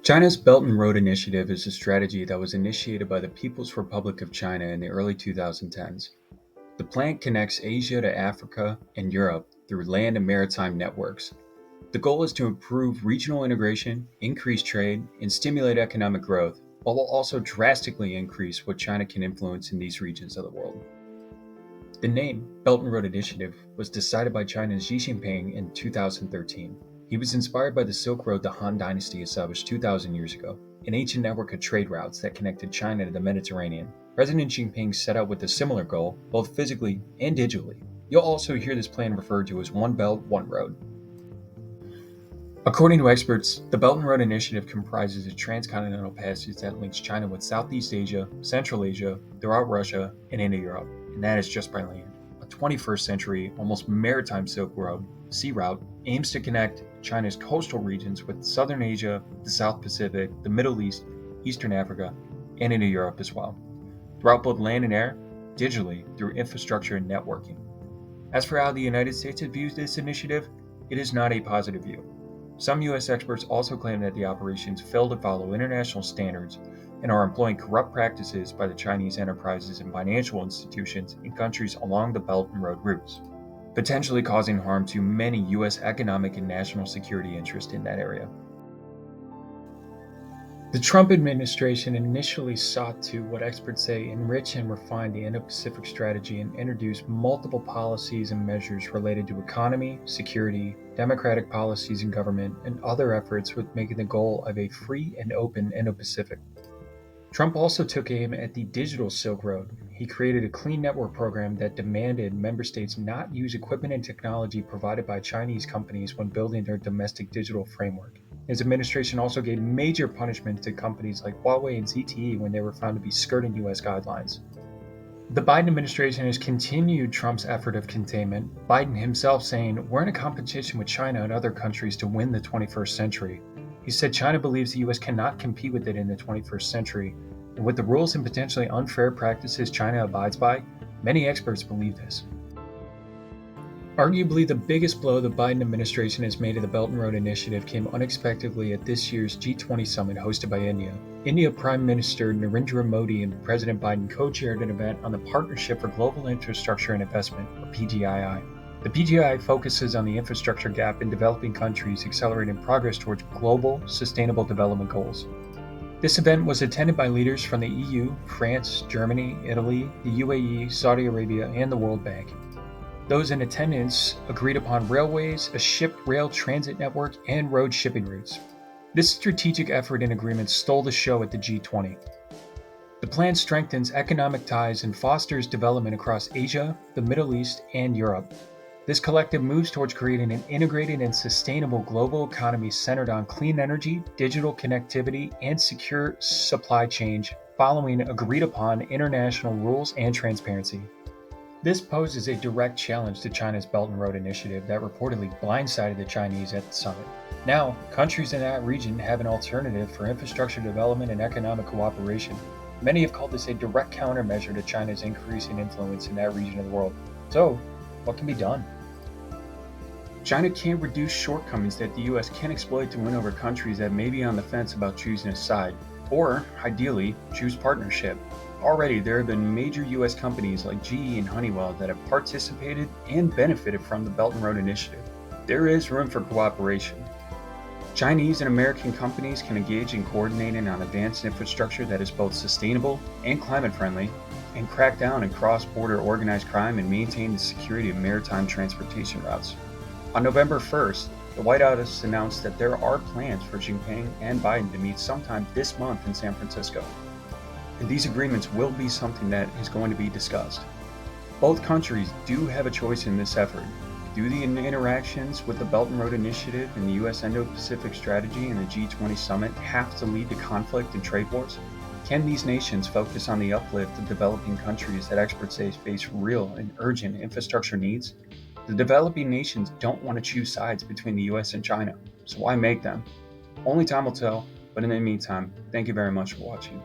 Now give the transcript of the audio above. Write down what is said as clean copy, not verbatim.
China's Belt and Road Initiative is a strategy that was initiated by the People's Republic of China in the early 2010s. The plan connects Asia to Africa and Europe through land and maritime networks. The goal is to improve regional integration, increase trade, and stimulate economic growth, while will also drastically increase what China can influence in these regions of the world. The name Belt and Road Initiative was decided by China's Xi Jinping in 2013. He was inspired by the Silk Road the Han Dynasty established 2,000 years ago, an ancient network of trade routes that connected China to the Mediterranean. President Jinping set out with a similar goal, both physically and digitally. You'll also hear this plan referred to as One Belt, One Road. According to experts, the Belt and Road Initiative comprises a transcontinental passage that links China with Southeast Asia, Central Asia, throughout Russia, and into Europe, and that is just by land. A 21st century, almost maritime Silk Road, sea route, aims to connect China's coastal regions with Southern Asia, the South Pacific, the Middle East, Eastern Africa, and into Europe as well, throughout both land and air, digitally through infrastructure and networking. As for how the United States views this initiative, it is not a positive view. Some U.S. experts also claim that the operations fail to follow international standards and are employing corrupt practices by the Chinese enterprises and financial institutions in countries along the Belt and Road routes, potentially causing harm to many U.S. economic and national security interests in that area. The Trump administration initially sought to, what experts say, enrich and refine the Indo-Pacific strategy and introduce multiple policies and measures related to economy, security, democratic policies in government, and other efforts with making the goal of a free and open Indo-Pacific. Trump also took aim at the digital Silk Road. He created a clean network program that demanded member states not use equipment and technology provided by Chinese companies when building their domestic digital framework. His administration also gave major punishment to companies like Huawei and ZTE when they were found to be skirting U.S. guidelines. The Biden administration has continued Trump's effort of containment, Biden himself saying, "We're in a competition with China and other countries to win the 21st century." He said China believes the U.S. cannot compete with it in the 21st century, and with the rules and potentially unfair practices China abides by, many experts believe this. Arguably, the biggest blow the Biden administration has made to the Belt and Road Initiative came unexpectedly at this year's G20 summit hosted by India. India Prime Minister Narendra Modi and President Biden co-chaired an event on the Partnership for Global Infrastructure and Investment, or PGII. The PGI focuses on the infrastructure gap in developing countries accelerating progress towards global sustainable development goals. This event was attended by leaders from the EU, France, Germany, Italy, the UAE, Saudi Arabia, and the World Bank. Those in attendance agreed upon railways, a shipped rail transit network, and road shipping routes. This strategic effort and agreement stole the show at the G20. The plan strengthens economic ties and fosters development across Asia, the Middle East, and Europe. This collective moves towards creating an integrated and sustainable global economy centered on clean energy, digital connectivity, and secure supply chains following agreed upon international rules and transparency. This poses a direct challenge to China's Belt and Road Initiative that reportedly blindsided the Chinese at the summit. Now, countries in that region have an alternative for infrastructure development and economic cooperation. Many have called this a direct countermeasure to China's increasing influence in that region of the world. So, what can be done? China can't reduce shortcomings that the U.S. can exploit to win over countries that may be on the fence about choosing a side, or, ideally, choose partnership. Already, there have been major U.S. companies like GE and Honeywell that have participated and benefited from the Belt and Road Initiative. There is room for cooperation. Chinese and American companies can engage in coordinating on advanced infrastructure that is both sustainable and climate-friendly, and crack down on cross-border organized crime and maintain the security of maritime transportation routes. On November 1st, the White House announced that there are plans for Jinping and Biden to meet sometime this month in San Francisco. And these agreements will be something that is going to be discussed. Both countries do have a choice in this effort. Do the interactions with the Belt and Road Initiative and the U.S. Indo-Pacific Strategy and the G20 Summit have to lead to conflict and trade wars? Can these nations focus on the uplift of developing countries that experts say face real and urgent infrastructure needs? The developing nations don't want to choose sides between the US and China, so why make them? Only time will tell, but in the meantime, thank you very much for watching.